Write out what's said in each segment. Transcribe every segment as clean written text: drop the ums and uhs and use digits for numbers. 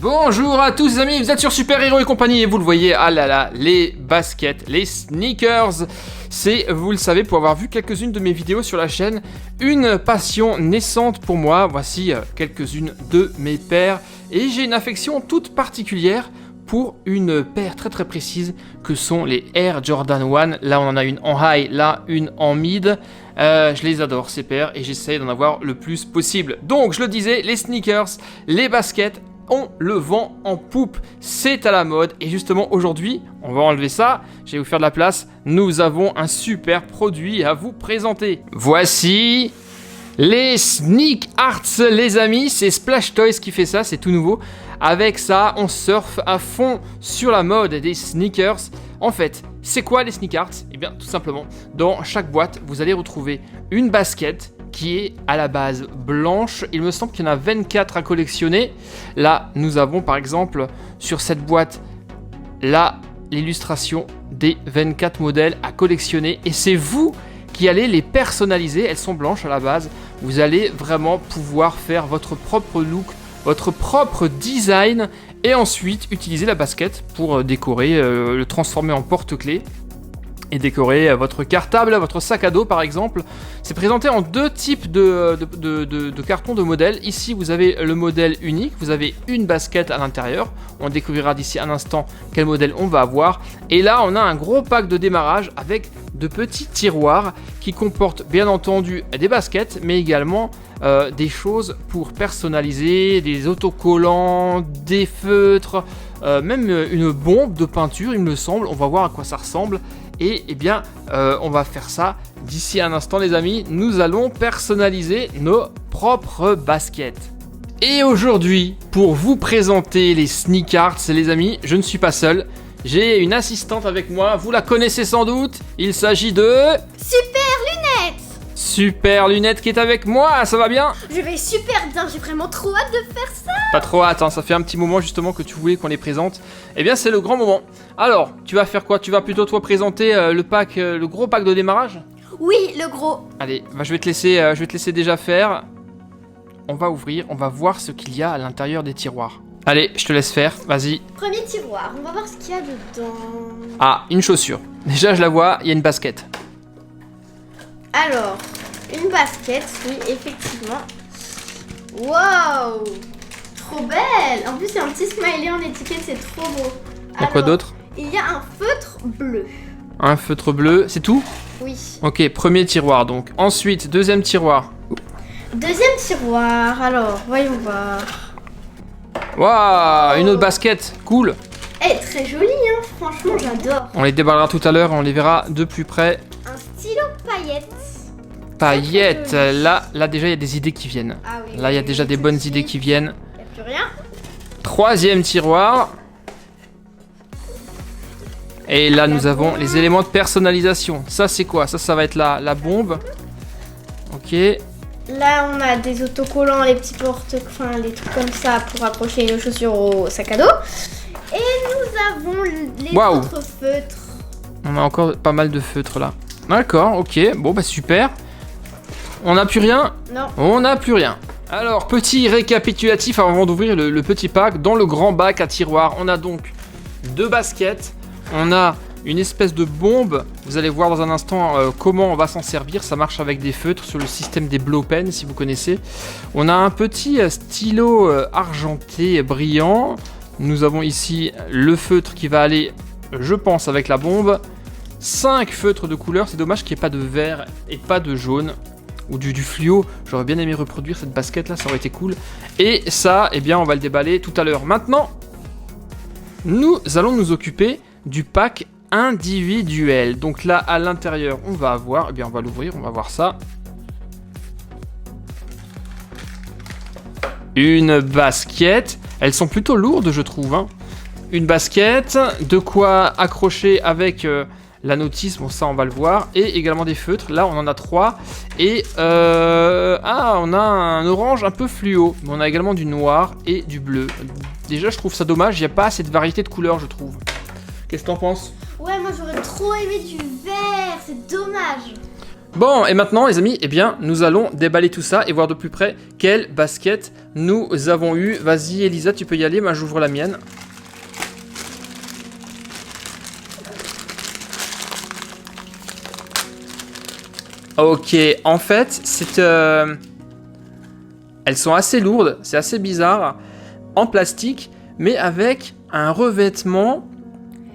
Bonjour à tous les amis, vous êtes sur Super Héros et compagnie et vous le voyez, ah là là, les baskets, les sneakers, c'est, vous le savez, pour avoir vu quelques-unes de mes vidéos sur la chaîne, une passion naissante pour moi. Voici quelques-unes de mes paires et j'ai une affection toute particulière pour une paire très très précise que sont les Air Jordan 1. Là on en a une en high, là une en mid. Je les adore ces paires et j'essaie d'en avoir le plus possible. Donc je le disais, les sneakers, les baskets, on le vend en poupe, c'est à la mode. Et justement aujourd'hui, on va enlever ça, je vais vous faire de la place. Nous avons un super produit à vous présenter. Voici les Sneak Arts les amis, c'est Splash Toys qui fait ça, c'est tout nouveau. Avec ça, on surfe à fond sur la mode des sneakers. En fait, c'est quoi les Sneak Arts? Eh bien, tout simplement, dans chaque boîte, vous allez retrouver une basket qui est à la base blanche. Il me semble qu'il y en a 24 à collectionner. Là, nous avons par exemple, sur cette boîte, là, l'illustration des 24 modèles à collectionner. Et c'est vous qui allez les personnaliser. Elles sont blanches à la base. Vous allez vraiment pouvoir faire votre propre look, votre propre design et ensuite utiliser la basket pour décorer, le transformer en porte-clés et décorer votre cartable, votre sac à dos par exemple. C'est présenté en deux types de cartons de modèles. Ici vous avez le modèle unique, vous avez une basket à l'intérieur. On découvrira d'ici un instant quel modèle on va avoir. Et là on a un gros pack de démarrage avec de petits tiroirs qui comportent bien entendu des baskets mais également des choses pour personnaliser, des autocollants, des feutres, même une bombe de peinture il me semble. On va voir à quoi ça ressemble. Et eh bien, on va faire ça d'ici un instant les amis. Nous allons personnaliser nos propres baskets. Et aujourd'hui, pour vous présenter les Sneak Arts les amis, je ne suis pas seul. J'ai une assistante avec moi, vous la connaissez sans doute. Il s'agit de... Super Lunettes! Super Lunettes qui est avec moi, ça va bien? Je vais super bien, j'ai vraiment trop hâte de faire ça! Pas trop hâte, hein, ça fait un petit moment justement que tu voulais qu'on les présente. Eh bien c'est le grand moment. Alors, tu vas faire quoi? Tu vas plutôt toi présenter le pack, le gros pack de démarrage? Oui, le gros! Allez, je vais te laisser déjà faire. On va ouvrir, on va voir ce qu'il y a à l'intérieur des tiroirs. Allez, je te laisse faire, vas-y. Premier tiroir, on va voir ce qu'il y a dedans. Ah, une chaussure. Déjà je la vois, il y a une basket. Alors, une basket, oui, effectivement. Waouh! Trop belle! En plus, il y a un petit smiley en étiquette, c'est trop beau. Il y a quoi d'autre? Il y a un feutre bleu. Un feutre bleu, c'est tout? Oui. Ok, premier tiroir donc. Ensuite, deuxième tiroir. Deuxième tiroir, alors, voyons voir. Waouh, une autre basket, cool. Elle est très jolie, hein, franchement, j'adore. On les déballera tout à l'heure, on les verra de plus près. Un stylo paillettes. Paillettes, là déjà il y a des idées qui viennent. Ah oui, Là il y a déjà des bonnes idées qui viennent. Il n'y a plus rien. Troisième tiroir. Et là nous avons les éléments de personnalisation. Ça c'est quoi? Ça va être la bombe. Ok. Là, on a des autocollants, les petits enfin les trucs comme ça pour accrocher nos chaussures au sac à dos. Et nous avons les Waouh. autres feutres. On a encore pas mal de feutres là. D'accord, ok. Bon bah super. On n'a plus rien? Non. On n'a plus rien. Alors, petit récapitulatif avant d'ouvrir le petit pack. Dans le grand bac à tiroir, on a donc deux baskets. On a une espèce de bombe. Vous allez voir dans un instant comment on va s'en servir. Ça marche avec des feutres sur le système des Blow Pen, si vous connaissez. On a un petit stylo argenté brillant. Nous avons ici le feutre qui va aller, je pense, avec la bombe. 5 feutres de couleur. C'est dommage qu'il n'y ait pas de vert et pas de jaune. Ou du fluo. J'aurais bien aimé reproduire cette basket là, ça aurait été cool. Et ça, eh bien, on va le déballer tout à l'heure. Maintenant, nous allons nous occuper du pack individuel. Donc là, à l'intérieur, on va avoir, eh bien, on va l'ouvrir, on va voir ça. Une basket. Elles sont plutôt lourdes, je trouve. Hein. Une basket, de quoi accrocher avec la notice, bon ça on va le voir, et également des feutres. Là on en a 3. Et on a un orange un peu fluo. Mais on a également du noir et du bleu. Déjà je trouve ça dommage, il n'y a pas assez de variété de couleurs je trouve. Qu'est-ce que t'en penses? Ouais, moi j'aurais trop aimé du vert, c'est dommage. Bon, et maintenant, les amis, eh bien, nous allons déballer tout ça et voir de plus près quelle basket nous avons eu. Vas-y, Elisa, tu peux y aller. Moi, j'ouvre la mienne. Ok, en fait, c'est... Elles sont assez lourdes, c'est assez bizarre, en plastique, mais avec un revêtement...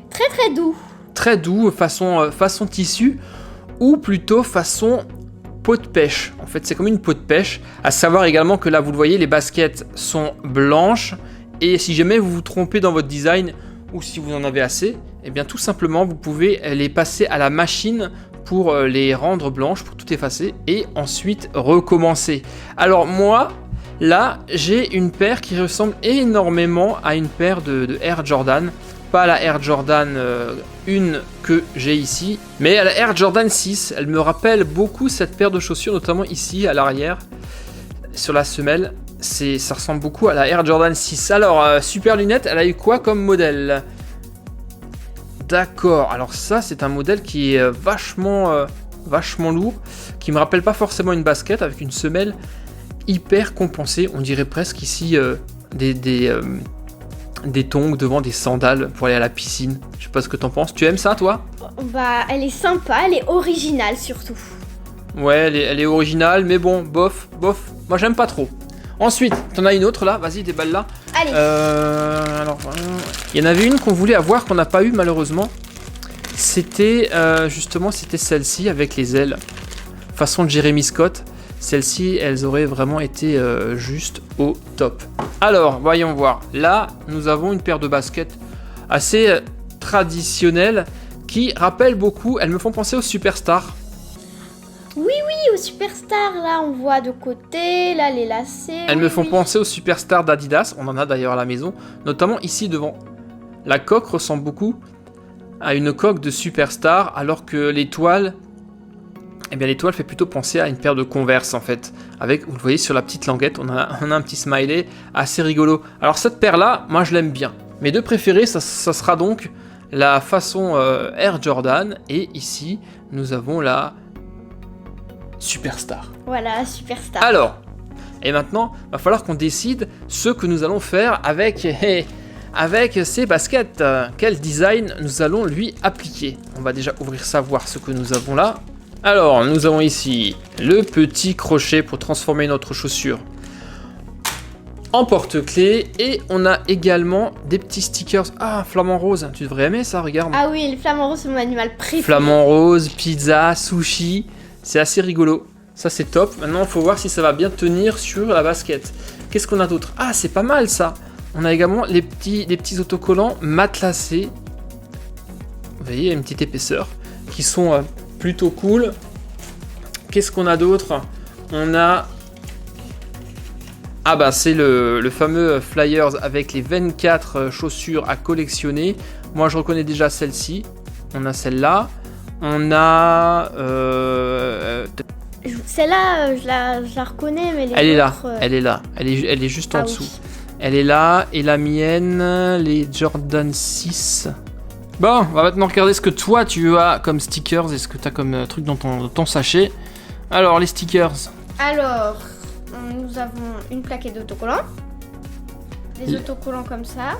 Très doux. Très doux, façon tissu, ou plutôt façon peau de pêche. En fait, c'est comme une peau de pêche. À savoir également que là, vous le voyez, les baskets sont blanches, et si jamais vous vous trompez dans votre design, ou si vous en avez assez, eh bien tout simplement, vous pouvez les passer à la machine pour les rendre blanches, pour tout effacer, et ensuite recommencer. Alors moi, là, j'ai une paire qui ressemble énormément à une paire de Air Jordan. Pas la Air Jordan 1 que j'ai ici, mais à la Air Jordan 6. Elle me rappelle beaucoup cette paire de chaussures, notamment ici, à l'arrière, sur la semelle. Ça ressemble beaucoup à la Air Jordan 6. Alors, super lunette, elle a eu quoi comme modèle ? D'accord, alors ça c'est un modèle qui est vachement lourd, qui me rappelle pas forcément une basket, avec une semelle hyper compensée, on dirait presque ici des tongs devant des sandales pour aller à la piscine. Je sais pas ce que t'en penses, tu aimes ça toi ? Bah elle est sympa, elle est originale surtout. Ouais, elle est originale, mais bon, bof, moi j'aime pas trop. Ensuite, t'en as une autre là, vas-y déballe-la. Allez. Alors, il y en avait une qu'on voulait avoir, qu'on n'a pas eu malheureusement. C'était justement, c'était celle-ci avec les ailes. Façon de Jeremy Scott. Celles-ci, elles auraient vraiment été juste au top. Alors, voyons voir. Là, nous avons une paire de baskets assez traditionnelles qui rappellent beaucoup. Elles me font penser aux Superstar. Oui, aux Superstar, là on voit de côté, là les lacets. Elles me font penser aux Superstar d'Adidas, on en a d'ailleurs à la maison, notamment ici devant. La coque ressemble beaucoup à une coque de Superstar, alors que l'étoile, eh bien l'étoile fait plutôt penser à une paire de Converse en fait. Avec, vous le voyez sur la petite languette, on a un petit smiley assez rigolo. Alors cette paire-là, moi je l'aime bien. Mes deux préférés, ça sera donc la façon Air Jordan, et ici nous avons la Superstar. Voilà, Superstar. Alors, et maintenant, il va falloir qu'on décide ce que nous allons faire avec ces baskets. Quel design nous allons lui appliquer. On va déjà ouvrir ça, voir ce que nous avons là. Alors, nous avons ici le petit crochet pour transformer notre chaussure en porte-clés. Et on a également des petits stickers. Ah, flamant rose, tu devrais aimer ça, regarde. Ah oui, le flamant rose, c'est mon animal préféré. Flamant rose, pizza, sushi. C'est assez rigolo, ça c'est top. Maintenant il faut voir si ça va bien tenir sur la basket. Qu'est-ce qu'on a d'autre ? Ah, c'est pas mal ça. On a également les petits autocollants matelassés. Vous voyez, il y a une petite épaisseur qui sont plutôt cool. Qu'est-ce qu'on a d'autre ? On a... Ah bah c'est le fameux Flyers avec les 24 chaussures à collectionner. Moi je reconnais déjà celle-ci. On a celle-là. On a... Celle-là, je la reconnais, mais les elle est autres, là, elle est là. Elle est juste en dessous. Oui. Elle est là, et la mienne, les Jordan 6. Bon, on va maintenant regarder ce que toi tu as comme stickers et ce que tu as comme truc dans ton sachet. Alors, les stickers. Alors, nous avons une plaquette d'autocollants. Des autocollants comme ça.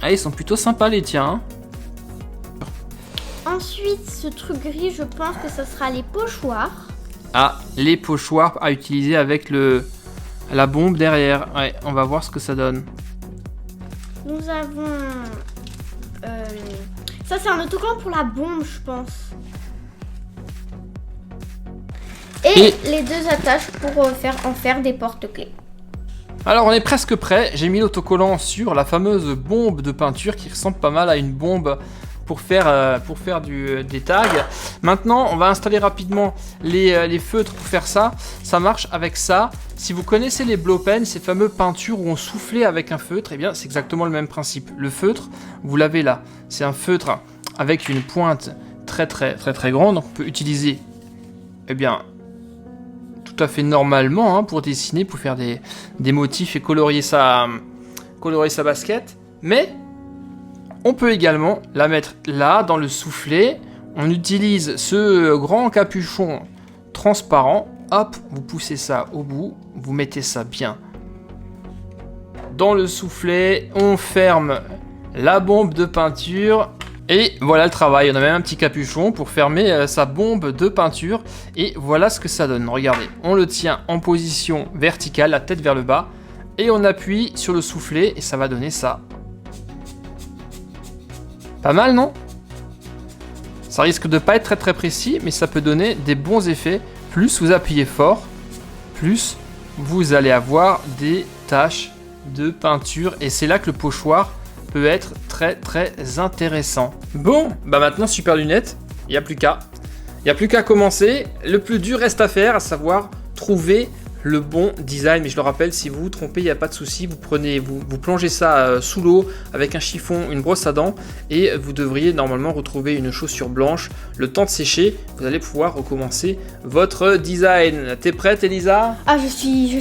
Ah, ils sont plutôt sympas les tiens. Hein. Ensuite, ce truc gris, je pense que ça sera les pochoirs. Ah, les pochoirs à utiliser avec la bombe derrière. Ouais, on va voir ce que ça donne. Nous avons... ça, c'est un autocollant pour la bombe, je pense. Et les deux attaches pour en faire des porte-clés. Alors, on est presque prêt. J'ai mis l'autocollant sur la fameuse bombe de peinture qui ressemble pas mal à une bombe pour faire des tags. Maintenant, on va installer rapidement les feutres pour faire ça. Ça marche avec ça. Si vous connaissez les blow pens, ces fameuses peintures où on soufflait avec un feutre, eh bien, c'est exactement le même principe. Le feutre, vous l'avez là. C'est un feutre avec une pointe très grande. Donc, on peut utiliser, eh bien, tout à fait normalement hein, pour dessiner, pour faire des motifs et colorier sa basket. Mais on peut également la mettre là, dans le soufflet. on utilise ce grand capuchon transparent. Hop, vous poussez ça au bout, vous mettez ça bien dans le soufflet, on ferme la bombe de peinture et voilà le travail. On a même un petit capuchon pour fermer sa bombe de peinture et voilà ce que ça donne. Regardez, on le tient en position verticale, la tête vers le bas et on appuie sur le soufflet et ça va donner ça. Pas mal, non? Ça risque de pas être très précis, mais ça peut donner des bons effets. Plus vous appuyez fort, plus vous allez avoir des taches de peinture et c'est là que le pochoir peut être très intéressant. Bon, bah maintenant Super Lunette, il n'y a plus qu'à. Il n'y a plus qu'à commencer. Le plus dur reste à faire, à savoir trouver le bon design. Mais je le rappelle, si vous vous trompez, il n'y a pas de souci. Vous plongez ça sous l'eau avec un chiffon, une brosse à dents et vous devriez normalement retrouver une chaussure blanche. Le temps de sécher, vous allez pouvoir recommencer votre design. T'es prête, Elisa? Ah, je suis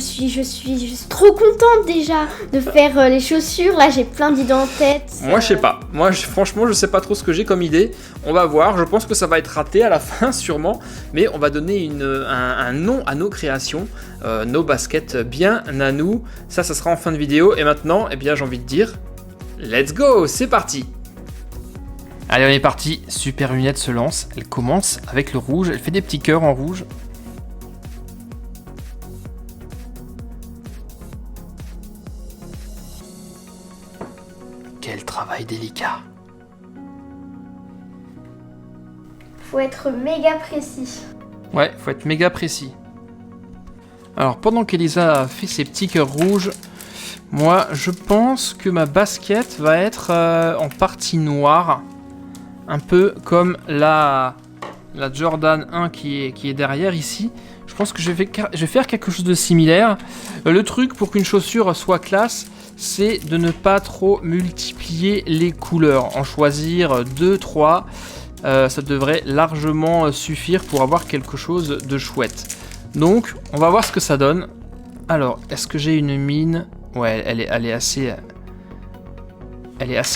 trop contente déjà de faire les chaussures. Là, j'ai plein d'idées en tête. Moi, je sais pas. Moi, franchement, je sais pas trop ce que j'ai comme idée. On va voir. Je pense que ça va être raté à la fin, sûrement. Mais on va donner un nom à nos créations. Nos baskets bien à nous. Ça sera en fin de vidéo. Et maintenant, eh bien, j'ai envie de dire, let's go, c'est parti. Allez, on est parti. Super Lunette se lance. Elle commence avec le rouge. Elle fait des petits cœurs en rouge. Quel travail délicat. Faut être méga précis. Ouais, faut être méga précis. Alors, pendant qu'Elisa fait ses petits cœurs rouges, moi, je pense que ma basket va être en partie noire. Un peu comme la Jordan 1 qui est derrière ici. Je pense que je vais faire quelque chose de similaire. Le truc pour qu'une chaussure soit classe, c'est de ne pas trop multiplier les couleurs. En choisir 2, 3, ça devrait largement suffire pour avoir quelque chose de chouette. Donc, on va voir ce que ça donne. Alors, est-ce que j'ai une mine? Ouais, elle est assez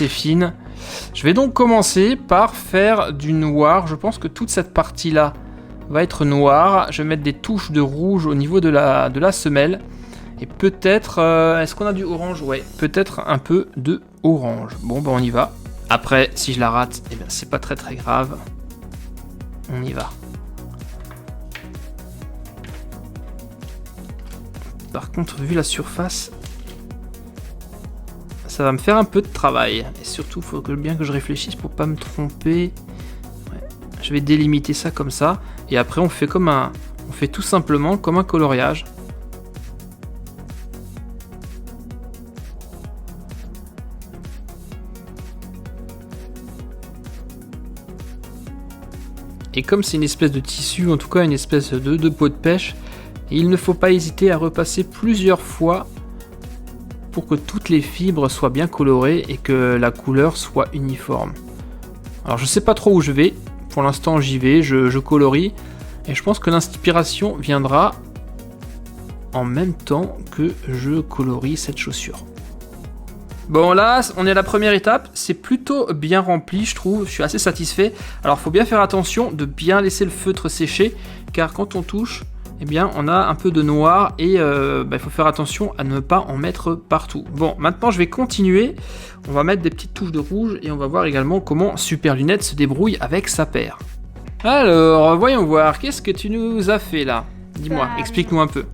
fine. Je vais donc commencer par faire du noir. Je pense que toute cette partie-là va être noire. Je vais mettre des touches de rouge au niveau de la semelle. Et peut-être... est-ce qu'on a du orange? Ouais, peut-être un peu de orange. Bon, ben on y va. Après, si je la rate, eh ben, c'est pas très grave. On y va. Par contre, vu la surface, ça va me faire un peu de travail. Et surtout, il faut bien que je réfléchisse pour pas me tromper. Ouais. Je vais délimiter ça comme ça. Et après, on fait tout simplement comme un coloriage. Et comme c'est une espèce de tissu, en tout cas une espèce de peau de pêche, il ne faut pas hésiter à repasser plusieurs fois pour que toutes les fibres soient bien colorées et que la couleur soit uniforme. Alors je sais pas trop où je vais, pour l'instant j'y vais, je colorie, et je pense que l'inspiration viendra en même temps que je colorie cette chaussure. Bon là, on est à la première étape, c'est plutôt bien rempli je trouve, je suis assez satisfait. Alors il faut bien faire attention de bien laisser le feutre sécher, car quand on touche, eh bien on a un peu de noir et il faut faire attention à ne pas en mettre partout. Bon, maintenant je vais continuer, on va mettre des petites touches de rouge et on va voir également comment Super Lunette se débrouille avec sa paire. Alors, voyons voir, qu'est-ce que tu nous as fait là? Dis-moi, explique-nous un peu.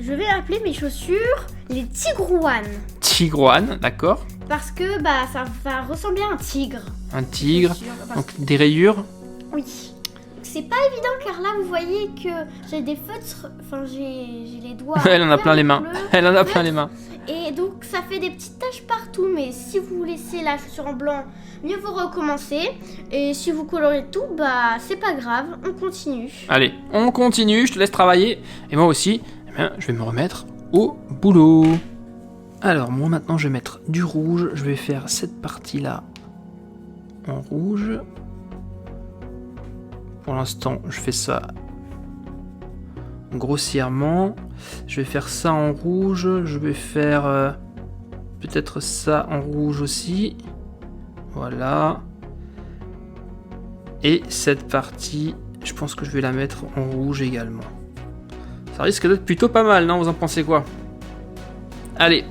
Je vais appeler mes chaussures les Tigroine. Tigroine, d'accord. Parce que ça va ressembler à un tigre. Un tigre, donc des rayures. Oui. C'est pas évident car là vous voyez que j'ai des feutres, enfin j'ai les doigts. Elle en a plein les mains. Elle en a plein les mains. Et donc ça fait des petites taches partout, mais si vous laissez la chaussure en blanc, mieux vous recommencer. Et si vous colorez tout, c'est pas grave, on continue. Allez, on continue, je te laisse travailler. Et moi aussi, je vais me remettre au boulot. Alors moi maintenant je vais mettre du rouge, je vais faire cette partie-là en rouge. Pour l'instant, je fais ça grossièrement. Je vais faire ça en rouge. Je vais faire peut-être ça en rouge aussi. Voilà. Et cette partie, je pense que je vais la mettre en rouge également. Ça risque d'être plutôt pas mal, non? Vous en pensez quoi? Allez.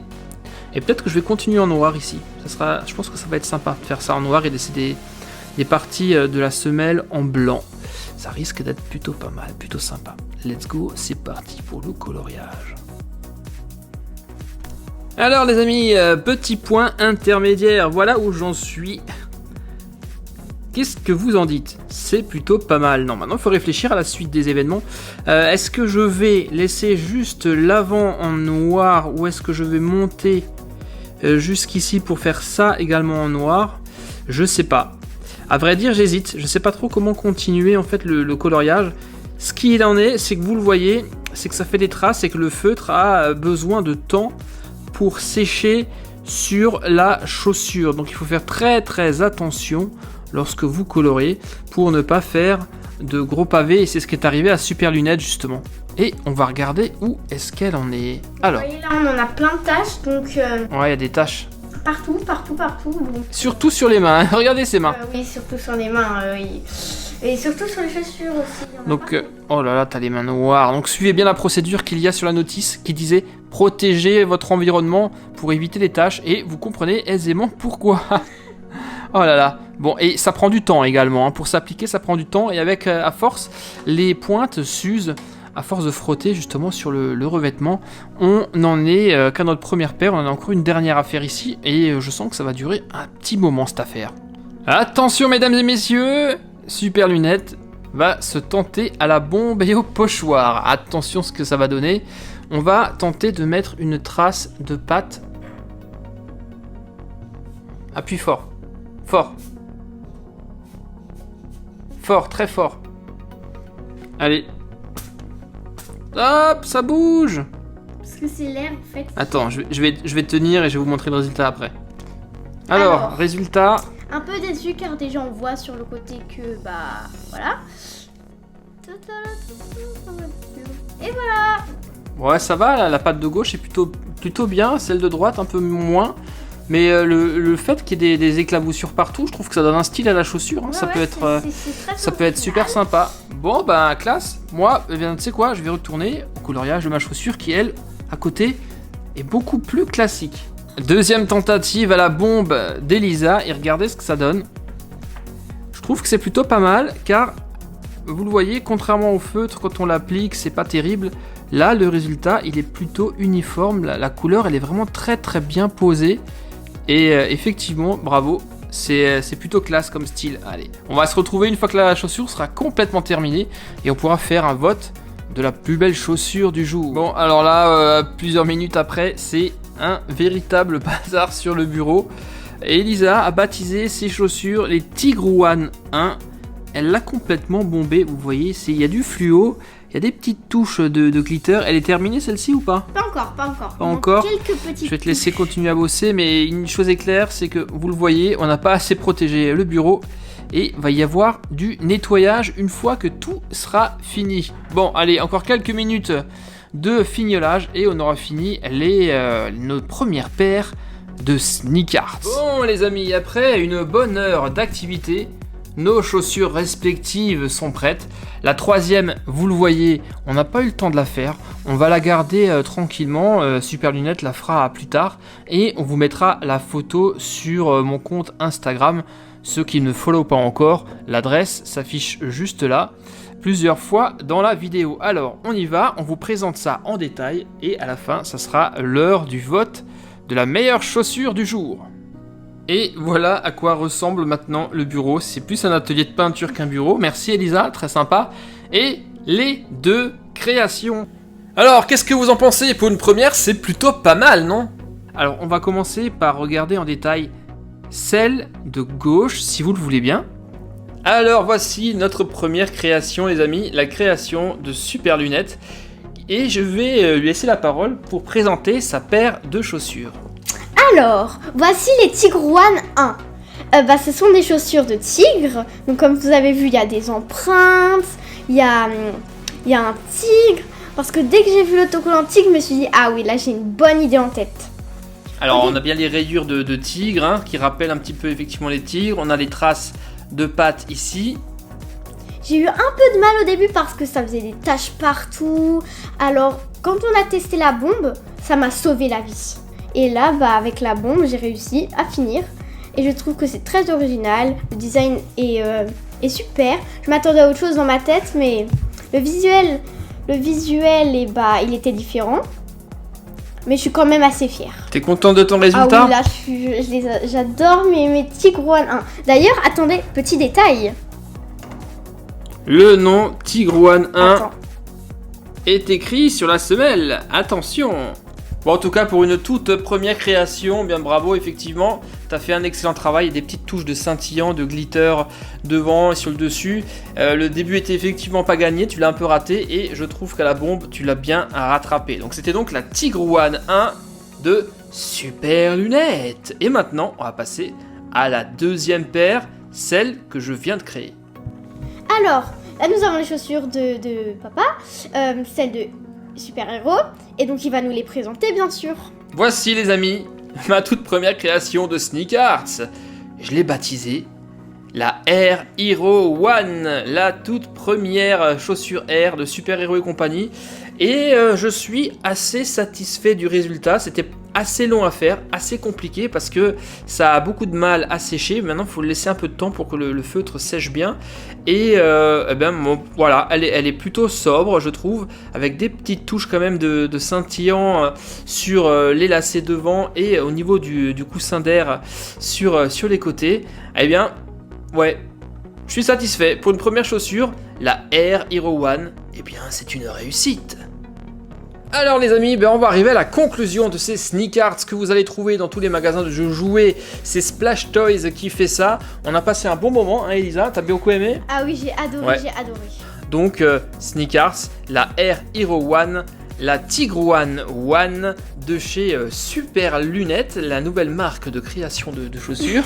Et peut-être que je vais continuer en noir ici. Je pense que ça va être sympa de faire ça en noir et laisser des parties de la semelle en blanc. Ça risque d'être plutôt pas mal, plutôt sympa. Let's go, c'est parti pour le coloriage. Alors les amis, petit point intermédiaire, voilà où j'en suis. Qu'est-ce que vous en dites? C'est plutôt pas mal. Non, maintenant il faut réfléchir à la suite des événements. Est-ce que je vais laisser juste l'avant en noir ou est-ce que je vais monter jusqu'ici pour faire ça également en noir? Je sais pas. À vrai dire, j'hésite. Je sais pas trop comment continuer en fait le coloriage. Ce qu'il en est, c'est que vous le voyez, c'est que ça fait des traces et que le feutre a besoin de temps pour sécher sur la chaussure. Donc il faut faire très très attention lorsque vous colorez pour ne pas faire de gros pavés. Et c'est ce qui est arrivé à Super Lunette justement. Et on va regarder où est-ce qu'elle en est. Alors. Vous voyez là, on en a plein de taches, donc... Ouais, il y a des taches. Partout. Donc... Surtout sur les mains, hein. Regardez ses mains. Oui, surtout sur les mains, oui. Et surtout sur les chaussures aussi. Donc, oh là là, t'as les mains noires. Donc suivez bien la procédure qu'il y a sur la notice qui disait protéger votre environnement pour éviter les taches. Et vous comprenez aisément pourquoi. Oh là là. Bon, et ça prend du temps également. Hein. Pour s'appliquer, ça prend du temps. Et avec, à force, les pointes s'usent. À force de frotter justement sur le revêtement, on n'en est qu'à notre première paire. On en a encore une dernière à faire ici. Et je sens que ça va durer un petit moment cette affaire. Attention mesdames et messieurs, Super Lunette va se tenter à la bombe et au pochoir. Attention ce que ça va donner. On va tenter de mettre une trace de pâte. Appuie fort. Fort. Fort, très fort. Allez. Hop, ça bouge. Parce que c'est l'air en fait. Attends, je vais tenir et je vais vous montrer le résultat après. Alors, résultat. Un peu déçu car déjà on voit sur le côté que bah voilà. Et voilà. Ouais, ça va, la patte de gauche est plutôt bien, celle de droite un peu moins. Mais le fait qu'il y ait des éclaboussures partout, je trouve que ça donne un style à la chaussure. Hein. Ouais, Ça ouais, peut être super sympa. Bon, bah classe. Moi, eh bien, tu sais quoi, je vais retourner au coloriage de ma chaussure qui, elle, à côté, est beaucoup plus classique. Deuxième tentative à la bombe d'Elisa et regardez ce que ça donne. Je trouve que c'est plutôt pas mal car vous le voyez, contrairement au feutre, quand on l'applique, c'est pas terrible. Là, le résultat, il est plutôt uniforme. La couleur, elle est vraiment très très bien posée. Et effectivement, bravo, c'est plutôt classe comme style. Allez, on va se retrouver une fois que la chaussure sera complètement terminée et on pourra faire un vote de la plus belle chaussure du jour. Bon, alors là, plusieurs minutes après, c'est un véritable bazar sur le bureau. Et Elisa a baptisé ses chaussures les Tigre One 1. Elle l'a complètement bombé, vous voyez, il y a du fluo. Il y a des petites touches de glitter. Elle est terminée celle-ci ou pas? Pas encore. Pas encore. Quelques petites. Je vais te laisser continuer à bosser, mais une chose est claire, c'est que vous le voyez, on n'a pas assez protégé le bureau et va y avoir du nettoyage une fois que tout sera fini. Bon, allez, encore quelques minutes de fignolage et on aura fini nos premières paires de sneakers. Bon les amis, après une bonne heure d'activité, nos chaussures respectives sont prêtes. La troisième, vous le voyez, on n'a pas eu le temps de la faire. On va la garder tranquillement. Super Lunette la fera plus tard. Et on vous mettra la photo sur mon compte Instagram. Ceux qui ne follow pas encore, l'adresse s'affiche juste là, plusieurs fois dans la vidéo. Alors, on y va, on vous présente ça en détail. Et à la fin, ça sera l'heure du vote de la meilleure chaussure du jour. Et voilà à quoi ressemble maintenant le bureau. C'est plus un atelier de peinture qu'un bureau. Merci Elisa, très sympa. Et les deux créations. Alors, qu'est-ce que vous en pensez? Pour une première, c'est plutôt pas mal, non? Alors, on va commencer par regarder en détail celle de gauche, si vous le voulez bien. Alors, voici notre première création, les amis. La création de Super Lunette. Et je vais lui laisser la parole pour présenter sa paire de chaussures. Alors, voici les Tigre One 1. Ce sont des chaussures de tigre. Donc comme vous avez vu, il y a des empreintes, il y a un tigre. Parce que dès que j'ai vu l'autocollant tigre, je me suis dit, ah oui, là j'ai une bonne idée en tête. Alors on a bien les rayures de tigre, hein, qui rappellent un petit peu effectivement les tigres. On a les traces de pattes ici. J'ai eu un peu de mal au début parce que ça faisait des taches partout. Alors, quand on a testé la bombe, ça m'a sauvé la vie. Et là, avec la bombe, j'ai réussi à finir. Et je trouve que c'est très original. Le design est super. Je m'attendais à autre chose dans ma tête, mais le visuel, il était différent. Mais je suis quand même assez fière. T'es contente de ton résultat? Ah oui, là, j'adore mes Tigrouane 1. D'ailleurs, attendez, petit détail. Le nom Tigrouane 1 Attends. est écrit sur la semelle. Attention! Bon, en tout cas, pour une toute première création, bien bravo, effectivement. T'as fait un excellent travail, des petites touches de scintillant, de glitter devant et sur le dessus. Le début était effectivement pas gagné, tu l'as un peu raté et je trouve qu'à la bombe, tu l'as bien rattrapé. Donc c'était donc la Tigrouane 1 de Super Lunettes. Et maintenant, on va passer à la deuxième paire, celle que je viens de créer. Alors, là nous avons les chaussures de papa, celles de super-héros, et donc il va nous les présenter bien sûr. Voici les amis, ma toute première création de Sneak Arts. Je l'ai baptisée la Air Hero One, la toute première chaussure Air de super-héros et compagnie. Et je suis assez satisfait du résultat. C'était assez long à faire, assez compliqué parce que ça a beaucoup de mal à sécher. Maintenant, il faut le laisser un peu de temps pour que le feutre sèche bien. Et voilà, elle est plutôt sobre, je trouve, avec des petites touches quand même de scintillant sur les lacets devant et au niveau du coussin d'air sur les côtés. Eh bien, ouais, je suis satisfait. Pour une première chaussure, la Air Hero One, eh bien, c'est une réussite. Alors les amis, on va arriver à la conclusion de ces Sneak Arts que vous allez trouver dans tous les magasins de jeux jouets. C'est Splash Toys qui fait ça. On a passé un bon moment, hein Elisa, t'as beaucoup aimé? Ah oui, j'ai adoré, ouais. J'ai adoré. Donc Sneak Arts, la Air Hero One, la Tigrouane One de chez Super Lunettes, la nouvelle marque de création de chaussures.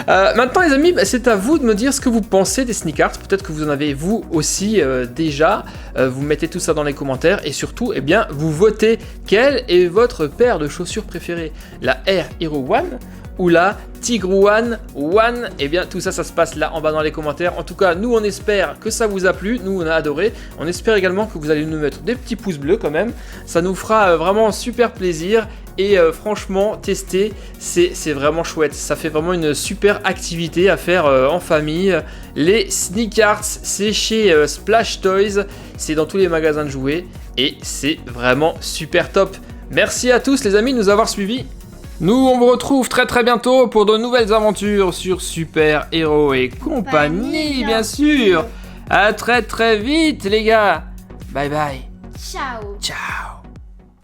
Maintenant les amis, c'est à vous de me dire ce que vous pensez des Sneak Arts. Peut-être que vous en avez vous aussi déjà. Vous mettez tout ça dans les commentaires et surtout, eh bien, vous votez quelle est votre paire de chaussures préférée, la Air Hero One ou la Tigrouane One. Eh bien tout ça, ça se passe là en bas dans les commentaires. En tout cas, nous on espère que ça vous a plu, nous on a adoré. On espère également que vous allez nous mettre des petits pouces bleus quand même. Ça nous fera vraiment super plaisir. Et franchement, tester, c'est vraiment chouette. Ça fait vraiment une super activité à faire en famille. Les Sneak Arts, c'est chez Splash Toys. C'est dans tous les magasins de jouets. Et c'est vraiment super top. Merci à tous les amis de nous avoir suivis. Nous, on vous retrouve très très bientôt pour de nouvelles aventures sur Super Héros et compagnie, bien sûr. À très très vite les gars. Bye bye. Ciao. Ciao.